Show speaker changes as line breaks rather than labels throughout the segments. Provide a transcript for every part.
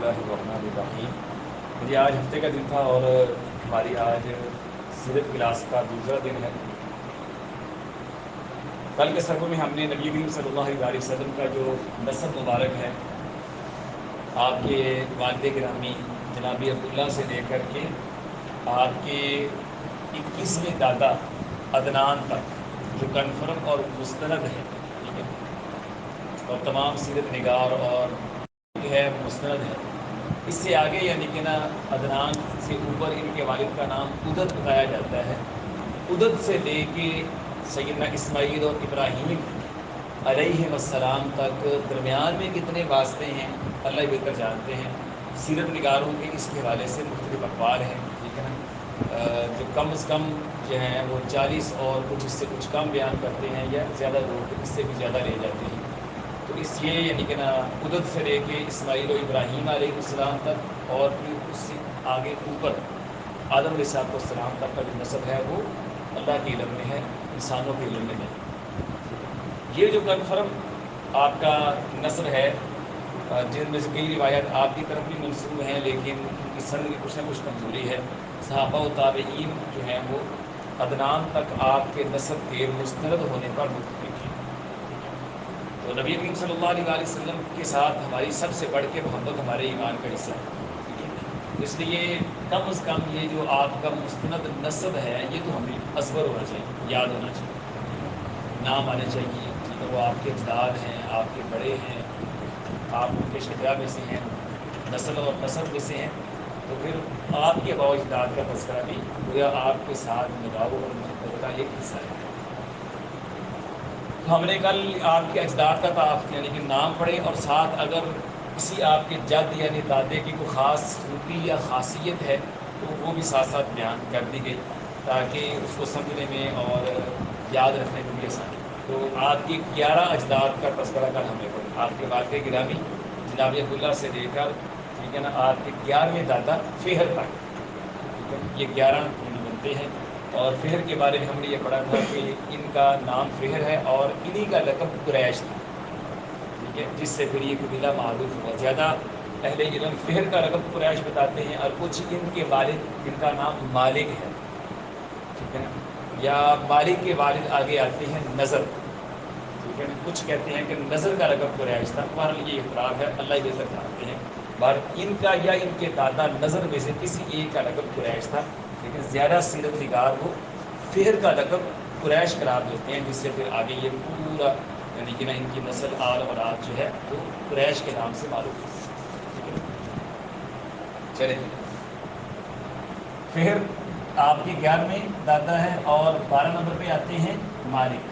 اللہ الرحمن الرحیم۔ مجھے آج ہفتے کا دن تھا اور ہماری آج سیرت کلاس کا دوسرا دن ہے۔ کل کے سبق میں ہم نے نبی کریم صلی اللہ علیہ وسلم کا جو نسب مبارک ہے، آپ کے والد گرامی جناب عبداللہ سے لے کر کے آپ کے 21ویں دادا عدنان تک جو کنفرم اور مستند ہے، ٹھیک ہے، اور تمام سیرت نگار اور ہے مستند ہے۔ اس سے آگے یعنی کہ نا عدنان سے اوپر ان کے والد کا نام ادد بتایا جاتا ہے۔ ادد سے لے کے سیدنا اسماعیل اور ابراہیم علیہ السلام تک درمیان میں کتنے واسطے ہیں اللہ بہتر جانتے ہیں۔ سیرت نگاروں کے اس کے حوالے سے مختلف اقوال ہیں، ٹھیک ہے نا، جو کم از کم جو ہیں وہ 40 اور کچھ اس سے کچھ کم بیان کرتے ہیں، یا زیادہ لوگ اس سے بھی زیادہ لے جاتے ہیں۔ تو اس یہ یعنی کہ نا ادد سے لے کے اسماعیل و ابراہیم علیہ السلام تک، اور پھر اس سے آگے اوپر آدم علیہ السلام تک کا جو نسب ہے وہ اللہ کے علم میں ہے، انسانوں کے علم میں نہیں۔ یہ جو کنفرم آپ کا نسب ہے، جن میں سے کئی روایات آپ کی طرف بھی منسوب ہیں، لیکن ان کی سند کی کچھ نہ کچھ کمزوری ہے۔ صحابہ و تابعین جو ہیں وہ عدنان تک آپ کے نسب کے مستند ہونے پر متفق ہیں۔ تو نبی کریم صلی اللہ علیہ وسلم کے ساتھ ہماری سب سے بڑھ کے محبت ہمارے ایمان کا حصہ ہے، اس لیے کم از کم یہ جو آپ کا مستند نسب ہے یہ تو ہمیں ازبر ہونا چاہیے، یاد ہونا چاہیے، نام آنے چاہیے، ٹھیک ہے، وہ آپ کے اجداد ہیں، آپ کے بڑے ہیں، آپ ان کے شجاع میں سے ہیں، نسل اور نسب میں سے ہیں، تو پھر آپ کے باؤ اجداد کا تذکرہ بھی گویا آپ کے ساتھ نبھاؤ اور محبت کا ایک حصہ ہے۔ ہم نے کل آپ کے اجداد کا تعارف یعنی کہ نام پڑھے، اور ساتھ اگر کسی آپ کے جد یعنی دادے کی کوئی خاص خوبی یا خاصیت ہے تو وہ بھی ساتھ ساتھ بیان کر دی گئی، تاکہ اس کو سمجھنے میں اور یاد رکھنے میں بھی آسانی۔ تو آپ کی 11 اجداد کا تذکرہ کل ہم نے پڑھا، آپ کے والد گرامی جناب عبداللہ سے لے کر، ٹھیک ہے نا، آپ کے 11ویں دادا فہر تک، ٹھیک ہے، یہ 11 بنتے ہیں۔ اور فہر کے بارے میں ہم نے یہ پڑھا تھا کہ ان کا نام فہر ہے اور انہی کا لقب قریش تھا، ٹھیک ہے، جس سے پھر یہ قبیلہ معروف ہوا۔ زیادہ اہل علم فہر کا لقب قریش بتاتے ہیں، اور کچھ ان کے والد جن کا نام مالک ہے، ٹھیک ہے نا، یا مالک کے والد آگے آتے ہیں نظر، ٹھیک ہے نا، کچھ کہتے ہیں کہ نظر کا لقب قریش تھا، بہرحال یہ اختلاف ہے، اللہ یہ سب جانتے ہیں۔ بہر ان کا یا ان کے دادا نظر میں سے کسی ایک کا لقب قریش تھا، لیکن زیادہ سیرت نگار وہ فہر کا لقب قریش قرار دیتے ہیں، جس سے پھر آگے یہ پورا یعنی کہ نا ان کی نسل آل اولاد جو ہے وہ قریش کے نام سے معروف ہے، ٹھیک ہے۔ چلے فہر آپ کے 11ویں دادا ہے، اور 12 نمبر پہ آتے ہیں مالک۔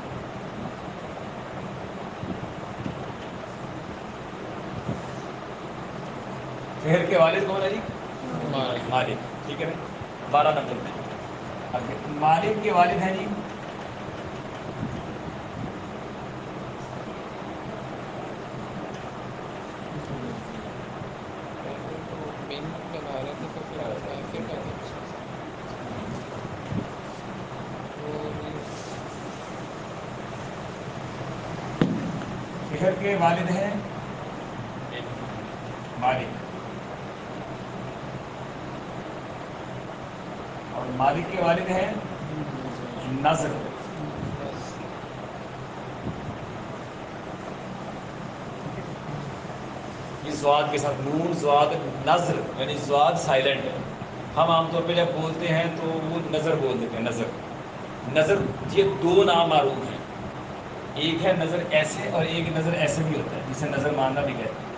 فہر کے والد کون ہے جی؟ مالک، ٹھیک ہے نا، 12 نمبر پہ۔ اب مالک کے والد ہیں جی
بنا رہے تھے تو پھر میں پھر کہہ دیں
فہر کے والد ہیں مالک، اور مالک کے والد ہیں نظر۔ یہ زواد کے ساتھ نون زواد نظر، یعنی زواد سائلنٹ ہے۔ ہم عام طور پہ جب بولتے ہیں تو وہ نظر بول دیتے ہیں، نظر۔ نظر یہ 2 نام معروف ہیں، ایک ہے نظر ایسے اور ایک نظر ایسے بھی ہوتا ہے، جسے نظر ماننا بھی کہتے ہیں۔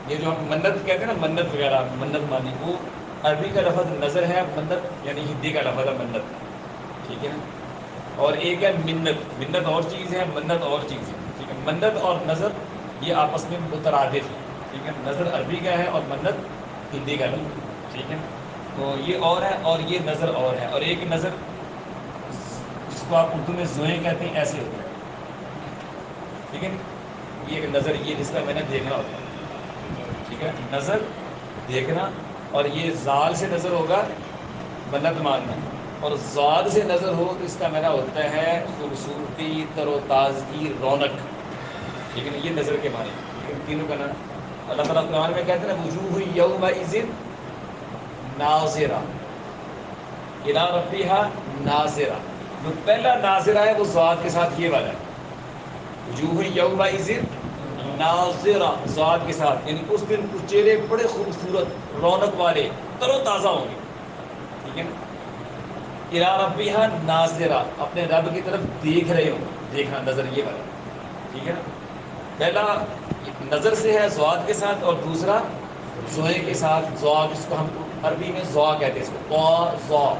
یہ جو ہم منت کہتے ہیں نا، منت وغیرہ، منت مانی، وہ عربی کا لفظ نظر ہے، منت یعنی ہندی کا لفظ ہے منت، ٹھیک ہے نا۔ اور ایک ہے منت، منت اور چیز ہے، منت اور چیز ہے، ٹھیک ہے۔ منت اور نظر یہ آپس میں مترادف ہے، ٹھیک ہے، نظر عربی کا ہے اور منت ہندی کا لفظ ہے، ٹھیک ہے۔ تو یہ اور ہے اور یہ نظر اور ہے، اور ایک نظر جس کو آپ اردو میں زوئیں کہتے ہیں ایسے ہوتا ہے، ٹھیک ہے۔ یہ ایک نظر، یہ جس کا میں نے دیکھنا ہوتا ہے، ٹھیک ہے، نظر دیکھنا، اور یہ زال سے نظر ہوگا منت ماننا، اور زاد سے نظر ہو تو اس کا میرا ہوتا ہے خوبصورتی، تر و تازگی، رونق، ٹھیک ہے نا، یہ نظر کے معنی، ٹھیک ہے، تینوں کا نا اللہ تعالیٰ قرآن میں کہتے ہیں نا وجوہ یومئذ ناظرہ الی ربہا ناظرہ. جو پہلا ناظرہ ہے وہ ذات کے ساتھ یہ والا ہے وجوہ یومئذ ناظرہ ذات کے ساتھ، یعنی اس دن کچھ چہرے بڑے خوبصورت رونق والے تر و تازہ ہوں گے. ٹھیک ہے نا. الی ربہا ناظرہ اپنے رب کی طرف دیکھ رہے ہوں، دیکھنا نظر یہ والا. ٹھیک ہے نا. پہلا نظر سے ہے ذات کے ساتھ اور دوسرا زوئے کے ساتھ. ذوا جس کو ہم عربی میں ذوا کہتے ہیں اس کو ذوا.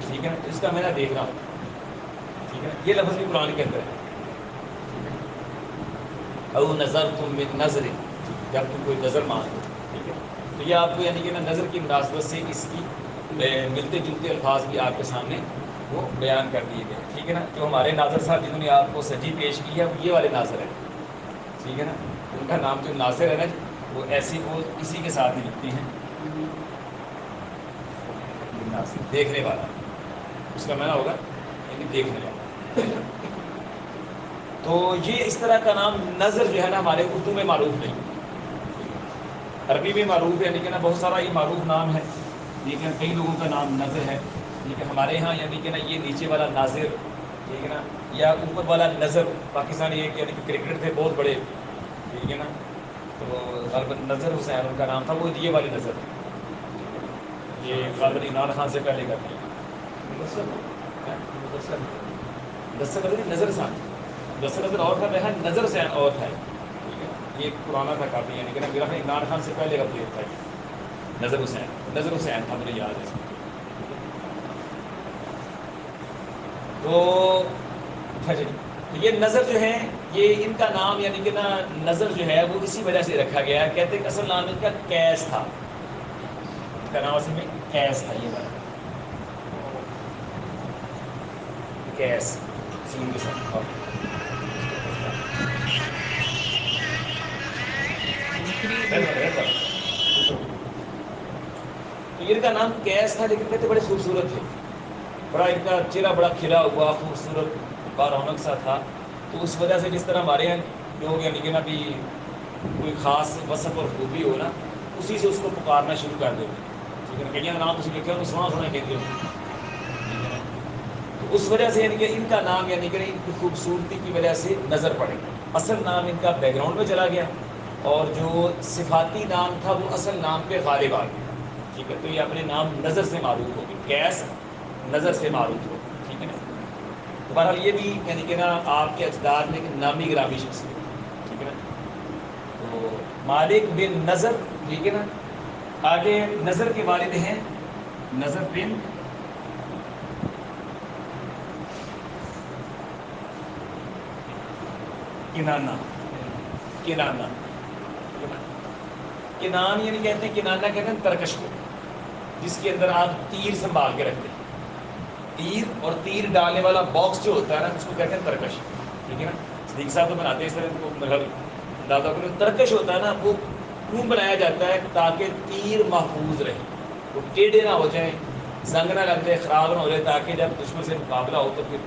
ٹھیک ہے نا. اس کا میں نے دیکھنا. ٹھیک ہے. یہ لفظ بھی قرآن کے اندر ہے. او نظر تم من نظر، جب تم کوئی نظر مانگو. ٹھیک ہے. تو یہ آپ کو یعنی کہ نا نظر کی مناسبت سے اس کی ملتے جلتے الفاظ بھی آپ کے سامنے وہ بیان کر دیے گئے. ٹھیک ہے نا. جو ہمارے ناظر صاحب جنہوں نے آپ کو سجی پیش کی ہے وہ یہ والے ناظر ہیں. ٹھیک ہے نا. ان کا نام جو ناصر ہے نا وہ ایسی وہ اسی کے ساتھ ہی لکھتے ہیں ناصر، دیکھنے والا. اس کا معنی ہوگا یعنی دیکھنے والا. تو یہ اس طرح کا نام نظر جو ہے نا ہمارے اردو میں معروف نہیں. عربی میں معروف ہے لیکن بہت سارا یہ معروف نام ہے. لیکن کئی لوگوں کا نام نظر ہے. ٹھیک ہے. ہمارے یہاں یعنی کہ نا یہ نیچے والا ناظر، ٹھیک ہے نا، یا اوپر والا نظر. پاکستان یہ یعنی کہ کرکٹر تھے بہت بڑے. ٹھیک ہے نا. تو غالباً نظر حسین ان کا نام تھا. وہ یہ والے نظر یہ غالباً عمران خان سے پہلے کرتے ہیں. نظر ثان نظر اور تھا میں نظر حسین اور تھا. ٹھیک ہے. یہ پرانا تھا کافی یعنی کہ نا میرا عمران خان سے پہلے کا پلیئر تھا. نظر حسین تھا مجھے یاد ہے. تو یہ نظر جو ہے یہ ان کا نام یعنی کہ نا نظر جو ہے وہ اسی وجہ سے رکھا گیا ہے. کہتے ہیں کہ اصل نام ان کا قیس تھا. ان کا نام اصل میں قیس تھا. یہ بات قیس سین کے ساتھ. تو ان کا نام قیس تھا لیکن کہتے بڑے خوبصورت تھے. بڑا ان کا چہرہ بڑا کھلا ہوا خوبصورت بارونق سا تھا. تو اس وجہ سے جس طرح ہمارے یہاں لوگ یعنی کہ نا بھی کوئی خاص وصف اور خوبی ہو نا اسی سے اس کو پکارنا شروع کر دیتے. ٹھیک ہے. کئی نام اسی لکھے ہو سونا سونا کہتے ہو. تو اس وجہ سے یعنی کہ ان کا نام یعنی کہ ان کی خوبصورتی کی وجہ سے نظر پڑے. اصل نام ان کا بیک گراؤنڈ میں چلا گیا اور جو صفاتی نام تھا وہ اصل نام پہ غالب آ گیا. ٹھیک ہے. تو یہ اپنے نام نظر سے معروف ہوگی. قیس نظر سے معروف ہو. ٹھیک ہے نا. تو بہرحال یہ بھی یعنی کہ نا آپ کے اجداد میں نامی گرامی شخص ہے. ٹھیک ہے نا. تو مالک بن نظر. ٹھیک ہے نا. آگے نظر کے والد ہیں نظر بن کنانا. کنانا کنان یعنی کہتے ہیں کنانا کہتے ہیں ترکش کو جس کے اندر آپ تیر سنبھال کے رکھتے ہیں. تیر اور تیر ڈالنے والا باکس جو ہوتا ہے نا اس کو کہتے ہیں ترکش. ٹھیک ہے نا. صدیق صاحب تو بناتے ہیں اس طرح کو مطلب دادا کو ترکش ہوتا ہے نا وہ کیوں بنایا جاتا ہے تاکہ تیر محفوظ رہے، وہ ٹیڑھے نہ ہو جائیں، زنگ نہ لگ جائے، خراب نہ ہو جائے، تاکہ جب دشمن سے مقابلہ ہو تو پھر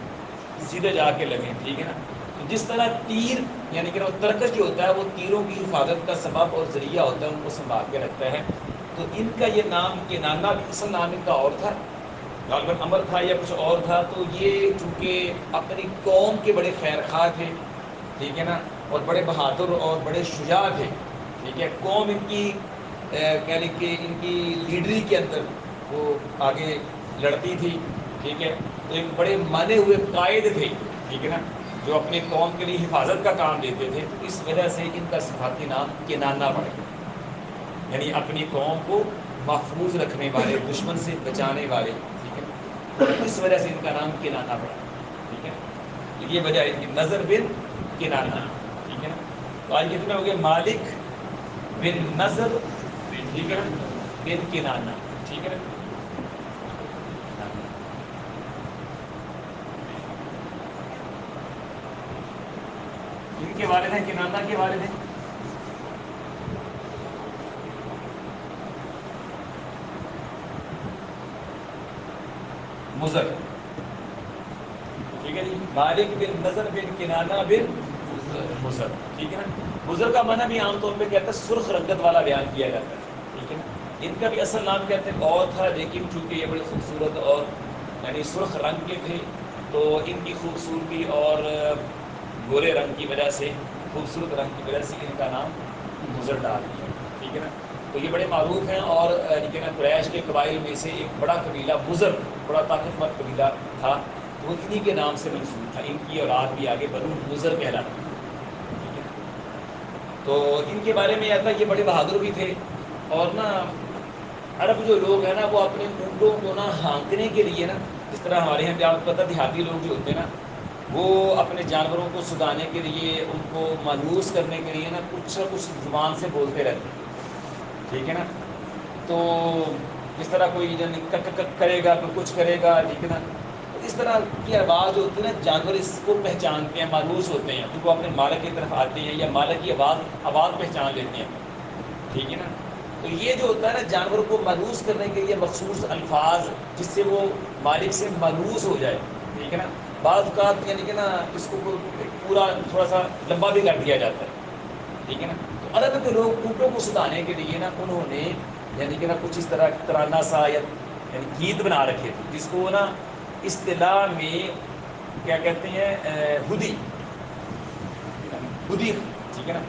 سیدھے جا کے لگیں. ٹھیک ہے نا. تو جس طرح تیر یعنی کہ ترکش جو ہوتا ہے وہ تیروں کی حفاظت کا سبب اور ذریعہ ہوتا ہے، ان کو سنبھال کے رکھتا ہے. تو ان کا یہ نام کنانا اصل نام ان کا اور تھا. غالباً امر تھا یا کچھ اور تھا. تو یہ چونکہ اپنی قوم کے بڑے خیر خواہ تھے. ٹھیک ہے نا. اور بڑے بہادر اور بڑے شجاع تھے. ٹھیک ہے. قوم ان کی کہہ لیں کہ ان کی لیڈری کے اندر وہ آگے لڑتی تھی. ٹھیک ہے. تو ایک بڑے مانے ہوئے قائد تھے. ٹھیک ہے نا. جو اپنی قوم کے لیے حفاظت کا کام دیتے تھے. تو اس وجہ سے ان کا صفاتی نام کنانا پڑ گیا. یعنی اپنی قوم کو محفوظ رکھنے والے، دشمن سے بچانے والے. ٹھیک ہے. اس وجہ سے ان کا نام کنانا پڑا. ٹھیک ہے. یہ وجہ ہے کہ نظر بن کنانا. ٹھیک ہے نا. تو آج کتنے ہو گئے؟ مالک بن نظر. ٹھیک ہے نا. بن کنانا. ٹھیک ہے نا. ان کے والد ہیں کنانا کے والد ہیں مضر. ٹھیک ہے جی. مالک بن نظر بن کنانا بن مضر. ٹھیک ہے نا. مضر کا معنی بھی عام طور پہ کہتا ہے سرخ رنگت والا بیان کیا جاتا ہے، ٹھیک ہے نا. ان کا بھی اصل نام کہتے ہیں اور تھا، لیکن چونکہ یہ بڑے خوبصورت اور یعنی سرخ رنگ کے تھے تو ان کی خوبصورتی اور گورے رنگ کی وجہ سے، خوبصورت رنگ کی وجہ سے ان کا نام مضر ڈال دیا، ٹھیک ہے نا. تو یہ بڑے معروف ہیں اور قریش کے قبائل میں سے ایک بڑا قبیلہ مضر، بڑا طاقتور قبیلہ تھا، وہ انہی کے نام سے منسوب تھا. ان کی اولاد بھی آگے بنو مضر کہلاتی ہے، ٹھیک ہے. تو ان کے بارے میں آتا ہے یہ بڑے بہادر بھی تھے، اور نا عرب جو لوگ ہیں نا وہ اپنے اونٹوں کو نا ہانکنے کے لیے نا، جس طرح ہمارے یہاں بھی آپ کو پتہ دیہاتی لوگ جو ہوتے ہیں نا وہ اپنے جانوروں کو سدھانے کے لیے، ان کو مانوس کرنے کے لیے نا کچھ نہ کچھ زبان سے بولتے رہتے ہیں، ٹھیک ہے نا. تو جس طرح کوئی یعنی کک کک کرے گا، کوئی کچھ کرے گا، ٹھیک ہے نا. تو اس طرح کی آواز ہوتی ہے نا، جانور اس کو پہچانتے ہیں، مانوس ہوتے ہیں، پھر وہ اپنے مالک کی طرف آتے ہیں یا مالک کی آواز پہچان لیتے ہیں، ٹھیک ہے نا. تو یہ جو ہوتا ہے نا جانور کو مانوس کرنے کے لیے مخصوص الفاظ جس سے وہ مالک سے مانوس ہو جائے، ٹھیک ہے نا. بعض اوقات یعنی کہ نا اس کو پورا تھوڑا سا لمبا بھی کر دیا جاتا ہے، ٹھیک ہے نا. تو عرب کے لوگ اونٹوں کو سدھانے کے لیے نا انہوں نے یعنی کہ نا کچھ اس طرح ترانہ سا یعنی گیت بنا رکھے تھے، جس کو نا اصطلاح میں کیا کہتے ہیں، ہدی، ہدی، ٹھیک ہے نا.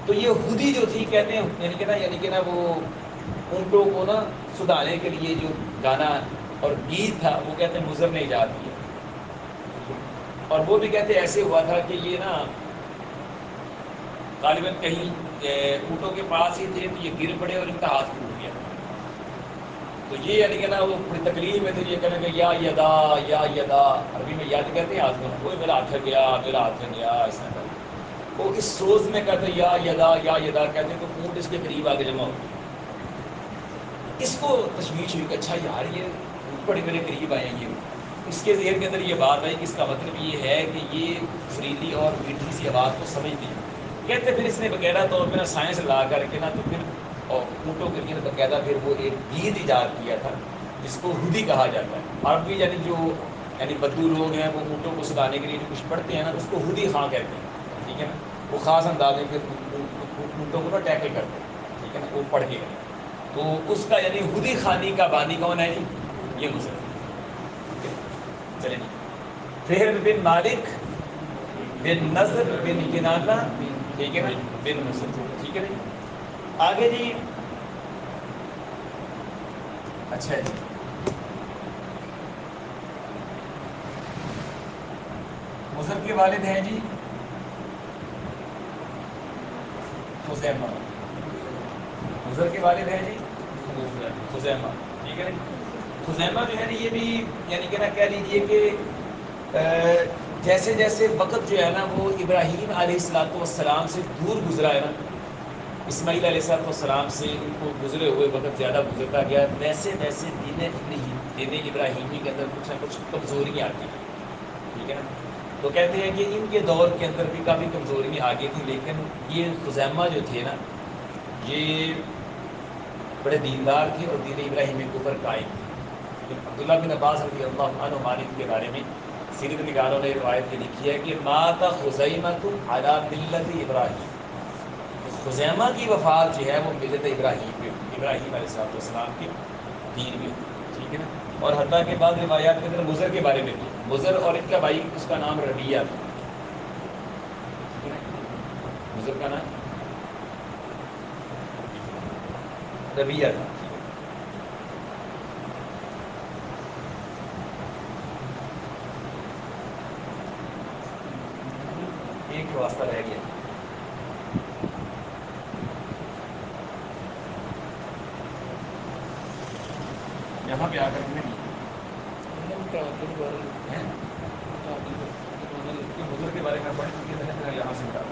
تو یہ ہدی جو تھی کہتے ہیں یعنی کہ نا وہ اونٹوں کو نا سدھانے کے لیے جو گانا اور گیت تھا وہ کہتے ہیں مضر نے ایجاد کیا. اور وہ بھی کہتے ایسے ہوا تھا کہ یہ نا غالباً کہیں اونٹوں کے پاس ہی تھے تو یہ گر پڑے اور ان کا ہاتھ ٹوٹ گیا. تو یہ یعنی کہ نا وہ بڑی تکلیف میں تھے، یہ کہنے کہ یا یدا یا یدا، عربی میں یاد کہتے ہیں ہاتھ کو، میرا ہاتھ گیا، میرا ہاتھ گیا، اس طرح. وہ اس سوز میں کہتے یا یدا کہتے تو اونٹ اس کے قریب آگے جمع ہو گیا. اس کو تشویش ہوئی کہ اچھا یار یہ بڑے میرے قریب آئے ہیں. اس کے ذہن کے اندر یہ بات آئی کہ اس کا مطلب یہ ہے کہ یہ سریلی اور میٹھی سی آواز کو سمجھتے ہیں. کہتے پھر اس نے باقاعدہ طور پہ نا سائنس لا کر کے نا تو پھر اور اونٹوں کے لیے باقاعدہ پھر وہ ایک گیت ایجاد کیا تھا جس کو ہدی کہا جاتا ہے. اور بھی یعنی جو یعنی بدو لوگ ہیں وہ اونٹوں کو سدھانے کے لیے جو کچھ پڑھتے ہیں نا اس کو ہدی خاں کہتے ہیں، ٹھیک ہے نا. وہ خاص انداز میں پھر اونٹوں کو نا ٹیکل کرتے ہیں، ٹھیک ہے نا، وہ پڑھ کے. تو اس کا یعنی ہدی خانی کا بانی کون ہے جی؟ یہ مضر. چلیں جی. فہر بن مالک بن نضر بن کنانہ، ٹھیک ہے نا، بن مضر، ٹھیک ہے نا. آگے جی، اچھا جی، مضر کے والد ہیں جی خزیمہ. مضر کے والد ہیں جی خزیمہ، ٹھیک ہے نا. خزیمہ جو ہے نا یہ بھی یعنی کہ نا کہہ لیجیے کہ جیسے جیسے وقت جو ہے نا وہ ابراہیم علیہ السلام سے دور گزرا ہے نا، اسماعیل علیہ السلام سے ان کو گزرے ہوئے وقت زیادہ گزرتا گیا، ویسے ویسے دین ابراہیمی کے اندر کچھ نہ کچھ کمزوریاں آتی ہیں، ٹھیک ہے نا. تو کہتے ہیں کہ ان کے دور کے اندر بھی کافی کمزوریاں آ گئی تھیں، لیکن یہ خزیمہ جو تھے نا یہ بڑے دیندار تھے اور دین ابراہیمی کے اوپر قائم تھے. عبداللہ بن عباس رضی اللہ عنہ مالک کے بارے میں سیرت نگاروں نے روایت یہ لکھی ہے کہ مات خزیمۃ علی ملت ابراہیم. خزیمہ کی وفات جو ہے وہ ملت ابراہیم پہ، ابراہیم علیہ السلام کے دین میں، ٹھیک ہے نا. اور حتیٰ کے بعد روایات کے اندر مضر کے بارے میں بھی، مضر اور ان کا بھائی اس کا نام ربیعہ تھا، مضر کا نام ربیعہ تھا. ایک واسطہ رہ گیا یہاں پہ آ کر کے نہیں
متعدد بارہ لکھا
ہے
ہے، متعدد زمانہ لکھا
کہ
ہے.
بزرگ کے بارے میں پڑھ چکے تھے پھر یہاں سے بتا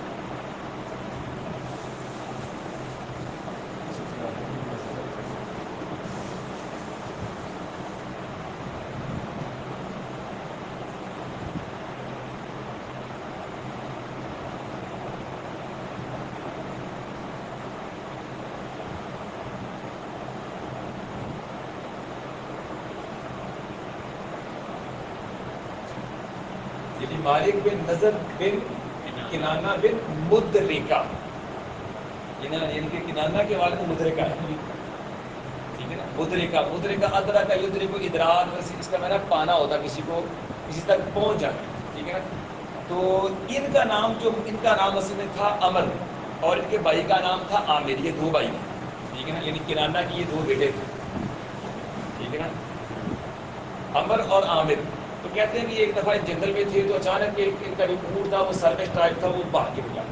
مالک بن نضر بن کنانہ بن مدرکہ، یعنی کہ کنانہ کے والد مدرکہ ہے، ٹھیک ہے نا، مدرکہ ادرکہ یدرک ادراک، اس کا میرا پانا ہوتا کسی کو کسی تک پہنچ جانا، ٹھیک ہے نا. تو ان کا نام اصل میں تھا امر، اور ان کے بھائی کا نام تھا عامر. یہ دو بھائی تھے، ٹھیک ہے نا، یعنی کنانہ کی یہ دو بیٹے تھے، ٹھیک ہے نا، امر اور عامر. تو کہتے ہیں کہ ایک دفعہ جنگل میں تھے تو اچانک ان کا جو اونٹ تھا وہ سروس ٹائپ تھا، وہ بھاگ کے نکلا.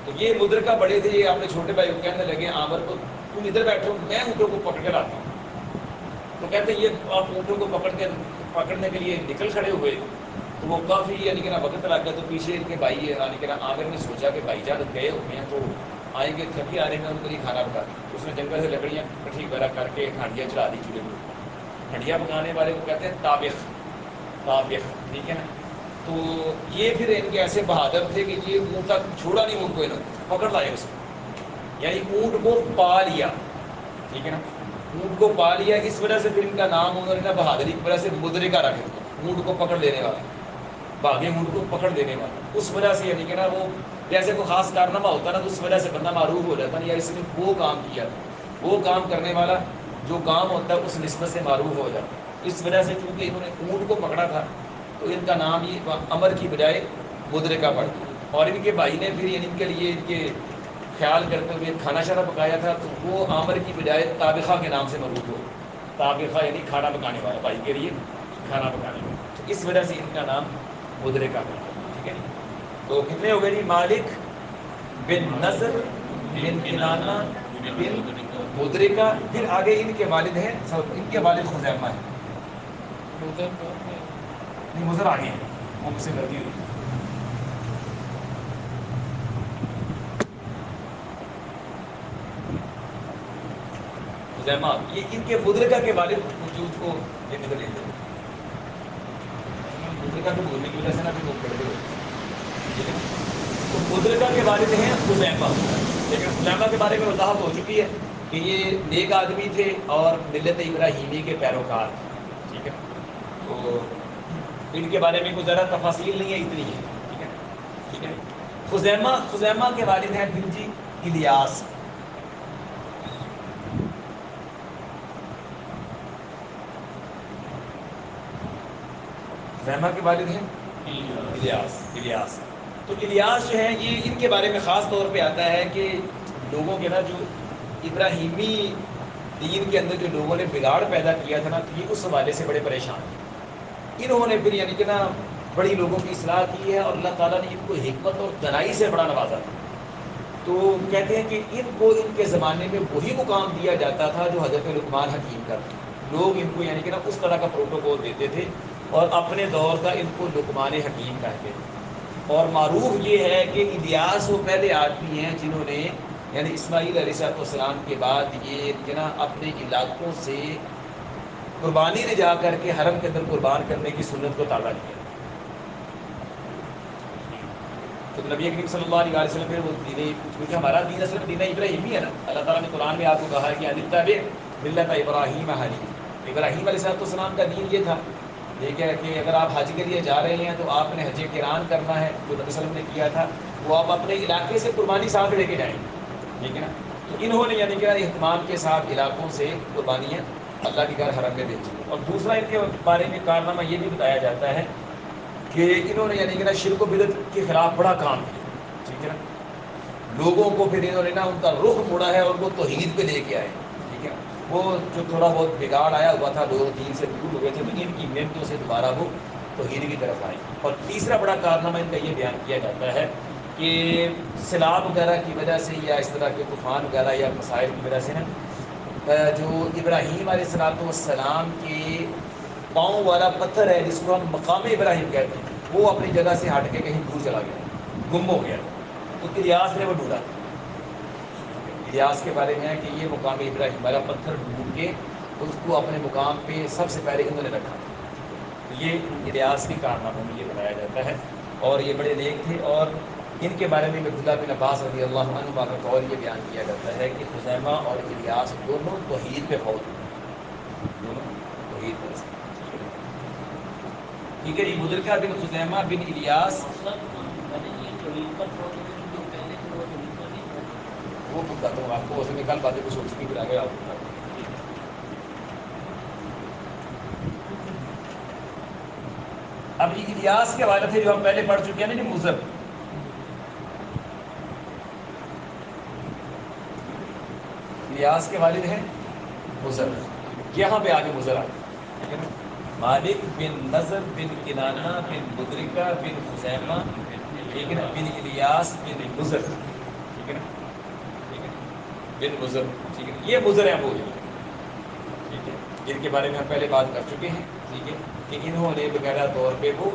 تو یہ مدرکہ بڑے تھے، یہ اپنے چھوٹے بھائی کو کہنے لگے عامر کو تم ادھر بیٹھو میں اونٹوں کو پکڑ کر آتا ہوں. تو کہتے ہیں یہ آپ اونٹوں کو پکڑنے کے لیے نکل کھڑے ہوئے. تو وہ کافی یعنی کہ نا وقت لگ گیا. تو پیچھے ان کے بھائی یعنی کہ نا عامر نے سوچا کہ بھائی جان گئے ہوئے ہیں تو آئیں گے، تھکی آ رہے ہیں ان کو نہیں کھانا پکا. اس نے جنگل سے لکڑیاں کٹھی وغیرہ کر کے ہانڈیاں چلا دی چولہے کو. ہانڈیاں پکانے والے کو کہتے ہیں طابخ، ٹھیک ہے نا. تو یہ پھر ان کے ایسے بہادر تھے کہ یہ اونٹ تک چھوڑا نہیں، اونٹ کو انہوں نے پکڑ لائے اس کو، یعنی اونٹ کو پا لیا، ٹھیک ہے نا. اونٹ کو پا لیا، اس وجہ سے پھر ان کا نام انہوں نے نا بہادری کی وجہ سے مدرکہ رکھ دیا، اونٹ کو پکڑ لینے والا، بھاگے اونٹ کو پکڑ لینے والا. اس وجہ سے یعنی کہ نا وہ جیسے کوئی خاص کارنامہ ہوتا ہے نا تو اس وجہ سے بندہ معروف ہو جاتا ہے، یا اس نے وہ کام کیا، وہ کام کرنے والا جو کام ہوتا ہے اس نسبت سے معروف ہو جاتا ہے. اس وجہ سے چونکہ انہوں نے اونٹ کو پکڑا تھا تو ان کا نام یہ امر کی بجائے مدرکہ پڑ گیا. اور ان کے بھائی نے پھر یعنی ان کے لیے ان کے خیال کرتے ہوئے کھانا شانا پکایا تھا، تو وہ عامر کی بجائے طابخہ کے نام سے معروف ہو. طابخہ یعنی کھانا پکانے والا، بھائی کے لیے کھانا پکانے والا. تو اس وجہ سے ان کا نام مدرکہ پڑا، ٹھیک ہے. تو کتنے ہو گئے جی؟ مالک بن نصر بن کنانہ بن مدرکہ. پھر آگے ان کے والد ہیں، ان کے والد خزیمہ ہیں.
مضر بعد میں ہے۔
نہیں مضر آگے ہیں، وہ مجھ سے غلطی ہوئی. خزیمہ یہ ان کے مدرکہ کے والد وجود کو یہ نکل لیتے ہیں. مدرکہ کو بولنے کی وجہ سے نا پھر وہ گڑبڑ ہوتی ہے، ٹھیک ہے نا. تو مدرکہ کے والد ہیں خزیمہ، لیکن خزیمہ کے بارے میں وضاحت ہو چکی ہے کہ یہ نیک آدمی تھے اور ملت ابراہیمی کے پیروکار تھے، ٹھیک ہے. تو ان کے بارے میں کوئی ذرا تفاصیل نہیں ہے، اتنی ہے، ٹھیک ہے، ٹھیک ہے. خزیمہ کے والد ہیں پھر جی الیاس. خزیمہ کے والد ہیں الیاس. تو الیاس جو ہیں یہ ان کے بارے میں خاص طور پہ آتا ہے کہ لوگوں کے نا جو ابراہیمی دین کے اندر جو لوگوں نے بگاڑ پیدا کیا تھا نا، تو یہ اس حوالے سے بڑے پریشان تھے. انہوں نے پھر یعنی کہ نا بڑی لوگوں کی اصلاح کی ہے، اور اللہ تعالیٰ نے ان کو حکمت اور دانائی سے بڑا نوازا. تو کہتے ہیں کہ ان کو ان کے زمانے میں وہی مقام دیا جاتا تھا جو حضرت لقمان حکیم کا تھا. لوگ ان کو یعنی کہ نا اس طرح کا پروٹوکول دیتے تھے، اور اپنے دور کا ان کو لقمان حکیم کہتے تھے. اور معروف یہ ہے کہ الیاس وہ پہلے آدمی ہیں جنہوں نے یعنی اسماعیل علیہ السلام کے بعد یہ کہ نا اپنے علاقوں سے قربانی لے جا کر کے حرم کے اندر قربان کرنے کی سنت کو تازہ کیا. تو نبی کریم صلی اللہ علیہ وسلم پھر وہ دین، کیونکہ ہمارا دین اصل دین ابراہیمی ہے نا. اللہ تعالیٰ نے قرآن میں آپ کو کہا ہے کہ اتبع ملت ابراہیم حنیفا. ابراہیم علیہ السلام کا دین یہ تھا، ٹھیک ہے، کہ اگر آپ حج کے لیے جا رہے ہیں تو آپ نے حج قران کرنا ہے، جو نبی صلی اللہ علیہ وسلم نے کیا تھا وہ آپ اپنے علاقے سے قربانی ساتھ لے کے جائیں، ٹھیک ہے نا. تو انہوں نے یعنی کہ اہتمام کے ساتھ علاقوں سے قربانیاں اللہ کے گھر حرم میں بھیجی. اور دوسرا ان کے بارے میں کارنامہ یہ بھی بتایا جاتا ہے کہ انہوں نے یعنی کہ نا شرک و بدعت کے خلاف بڑا کام کیا، ٹھیک ہے نا. لوگوں کو پھر انہوں نے نا ان کا رخ موڑا ہے اور وہ توحید پہ لے کے آئے، ٹھیک ہے. وہ جو تھوڑا بہت بگاڑ آیا ہوا تھا، لوگ دین سے دور ہوئے تھے، تو ان کی محنتوں سے دوبارہ وہ توحید کی طرف آئے. اور تیسرا بڑا کارنامہ ان کا یہ بیان کیا جاتا ہے کہ سیلاب وغیرہ کی وجہ سے یا اس طرح کے طوفان وغیرہ یا مسائل کی وجہ سے نا جو ابراہیم علیہ السلام کے پاؤں والا پتھر ہے جس کو ہم مقام ابراہیم کہتے ہیں، وہ اپنی جگہ سے ہٹ کے کہیں دور چلا گیا، گم ہو گیا. تو الیاس نے وہ ڈھونڈا. الیاس کے بارے میں ہے کہ یہ مقام ابراہیم والا پتھر ڈھونڈ کے اس کو اپنے مقام پہ سب سے پہلے انہوں نے رکھا. تو یہ الیاس کے کارناموں میں یہ بتایا جاتا ہے. اور یہ بڑے نیک تھے، اور ان کے بارے میں عبداللہ بن عباس رضی اللہ عنہ کا قول یہ بیان کیا جاتا ہے کہ خزیمہ اور الیاس دونوں توحید پہ فوت ہوئے، دونوں توحید پر سے. ٹھیک ہے جی. مدرکہ بن خزیمہ بن الیاس.
مطلب یہ توحید پر فوت ہوئے تو پہلے جو وہ توحید پر نہیں تھا.
وہ بتاتا ہوں آپ کو، اس میں کل باتیں کچھ ہو چکی، پھر آگے آپ بتاتا ہوں. اب یہ الیاس کے والد تھے جو ہم پہلے پڑھ چکے ہیں نا، مضر. الیاس کے والد ہیں مضر. یہاں پہ آگے مضر آ گئے. مالک بن نضر بن کنانہ بن مدرکہ بن خزیمہ، ٹھیک ہے نا، بن الیاس بن مضر، ٹھیک ہے نا، بن مضر، ٹھیک ہے. یہ مضر ہیں وہ، ٹھیک ہے، جن کے بارے میں ہم پہلے بات کر چکے ہیں، ٹھیک ہے، کہ انہوں نے وغیرہ طور پہ وہ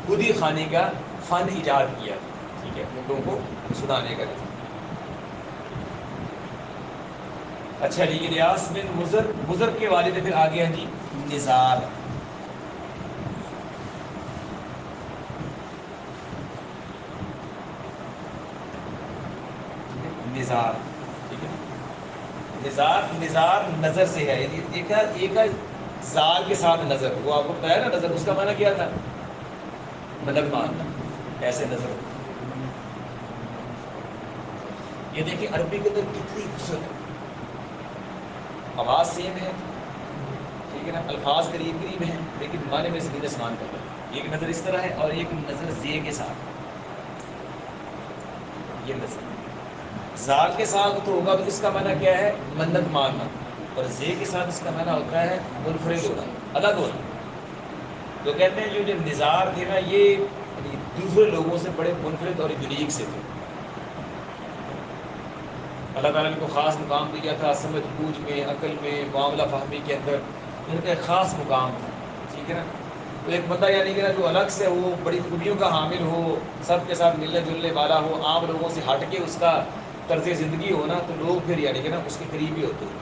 خودی خانی کا فن ایجاد کیا، ٹھیک ہے، اردو کو سنانے کا. اچھا جی، الیاس بن مضر، مضر کے والد پھر آگے ہیں جی نزار. نزار، ٹھیک ہے، نزار، نزار نظر سے ہے، یعنی ایک ہے زال کے ساتھ نظر. وہ آپ کو بتایا نا نظر، اس کا معنی کیا تھا؟ مدد ماننا، ایسے نظر. یہ دیکھیں عربی کے اندر کتنی وسعت ہے. آواز سیم ہے، ٹھیک ہے نا، الفاظ قریب قریب ہیں، لیکن معنی میں زمین آسمان کا فرق. ایک نظر اس طرح ہے اور ایک نظر زے کے ساتھ. یہ نظر زال کے ساتھ تو ہوگا تو اس کا معنی کیا ہے؟ منت ماننا. اور زے کے ساتھ اس کا معنی ہوتا ہے منفرد ہونا، الگ ہونا. تو کہتے ہیں جو نظار تھے نا، یہ دوسرے لوگوں سے بڑے منفرد اور یونیک سے تھے. اللہ تعالیٰ نے کو خاص مقام دیا تھا، سمجھ بوجھ میں، عقل میں، معاملہ فہمی کے اندر ان کا ایک خاص مقام تھا، ٹھیک ہے نا. تو ایک بندہ یعنی کہ نا جو الگ سے ہو، بڑی خوبیوں کا حامل ہو، سب کے ساتھ ملنے جلنے والا ہو، عام لوگوں سے ہٹ کے اس کا طرز زندگی ہونا، تو لوگ پھر یعنی کہ نا اس کے قریبی ہوتے ہیں.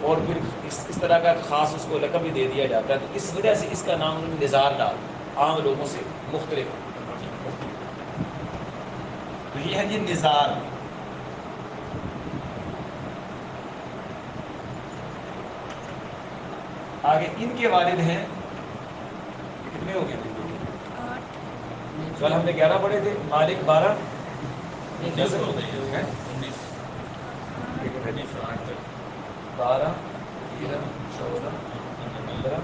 اور پھر اس طرح کا خاص اس کو لقب بھی دے دیا جاتا ہے. تو اس وجہ سے اس کا نام انہوں نے نزار ڈال، عام لوگوں سے مختلف. تو یہ ہے جی نزار. آگے ان کے والد ہیں، کتنے ہو گئے تھے؟ 8. کل ہم نے 11 پڑھے تھے، مالک 12، 19 12 13 14 15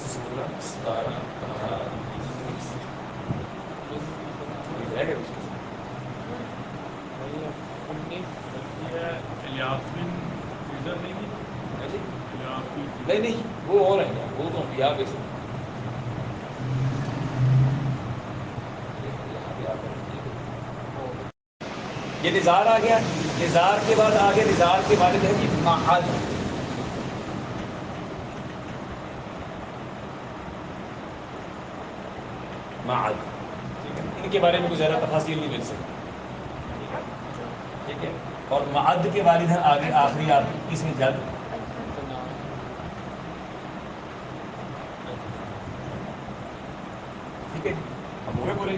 16 17 18 19 رہ گئے.
نہیں اب 19.
نہیں نہیں، وہ اور ہیں، وہ تو انبیاء میں سے. یہ نزار آ گیا. نزار کے بعد آگے نزار کے والد ہے جی معد. معد، ٹھیک ہے، ان کے بارے میں کوئی زیادہ تفاصیل نہیں مل سکتی، ٹھیک ہے. اور معد کے والد ہیں آگے آخری آپ اس میں جد. ٹھیک ہے، ہم ہوئے بولے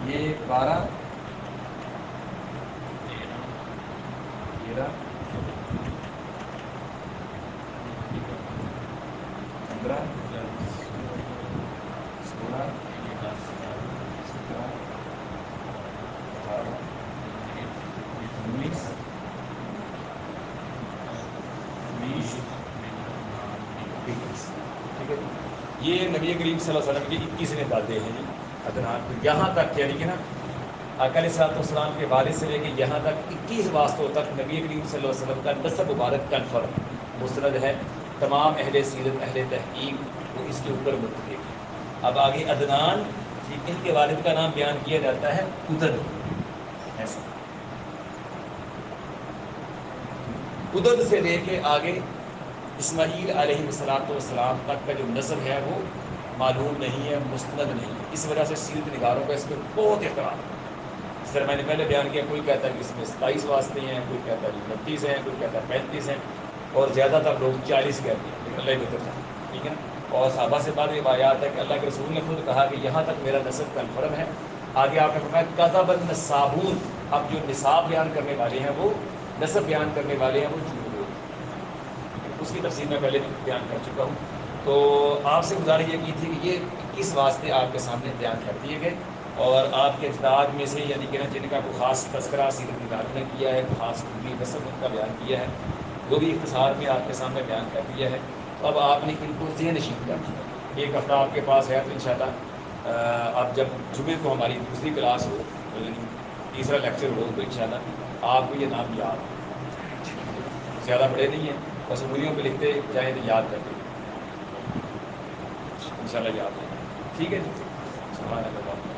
یہ 12 13 15 16 17 18 19 20 21. ٹھیک ہے، یہ نبی کریم صلی اللہ علیہ وسلم کی 21ویں دادے ہیں جی عدنان. یہاں تک یعنی کہ نا آقا علیہ الصلوۃ والسلام کے والد سے لے کے یہاں تک 21 واسطوں تک نبی کریم صلی اللہ علیہ وسلم کا نسب مبارک کنفرم مستند ہے. تمام اہل سیرت، اہل تحقیق وہ اس کے اوپر متفق ہیں. اب آگے عدنان، ان کے والد کا نام بیان کیا جاتا ہے ادد. ایسا ادد سے لے کے آگے اسماعیل علیہ السلام تک کا جو نسب ہے وہ معلوم نہیں ہے، مستند نہیں ہے. اس وجہ سے سیرت نگاروں کا اس پہ بہت احترام ہے. جس طرح میں نے پہلے بیان کیا، کوئی کہتا ہے کہ اس میں 27 واسطے ہیں، کوئی کہتا ہے 29 ہیں، کوئی کہتا ہے 35 ہیں، اور زیادہ تر لوگ 40 کہتے ہیں، لیکن اللہ بہتر ہے، ٹھیک ہے نا. اور صحابہ سے بعد روایات ہے کہ اللہ کے رسول نے خود کہا کہ یہاں تک میرا نسب کنفرم ہے. آگے آپ نے فرمایا کذب النسابون، اب جو نصاب بیان کرنے والے ہیں، وہ نسب بیان کرنے والے ہیں، وہ جھوٹ بولتے ہیں. اس کی تفصیل میں پہلے بیان کر چکا ہوں. تو آپ سے گزارش یہ کی تھی کہ یہ 21 واسطے آپ کے سامنے بیان کر دیے گئے. اور آپ کے اجداد میں سے یعنی کہ جن کا کوئی خاص تذکرہ سیرت نگاری نے کیا ہے، خاص علمی نسب ان کا بیان کیا ہے، وہ بھی اختصار میں آپ کے سامنے بیان کر دیا ہے. تو اب آپ نے ان کو ذہن نشین کر دیا. ایک ہفتہ آپ کے پاس ہے تو انشاءاللہ اب جب جمعے کو ہماری دوسری کلاس ہو، یعنی تیسرا لیکچر ہو، تو انشاءاللہ آپ کو یہ نام یاد ہو. زیادہ بڑے نہیں ہیں، بس انگلیوں پہ لکھتے جائیں تو یاد کرتے انشاءاللہ یاد ہے. ٹھیک ہے جی. سبحان اللہ.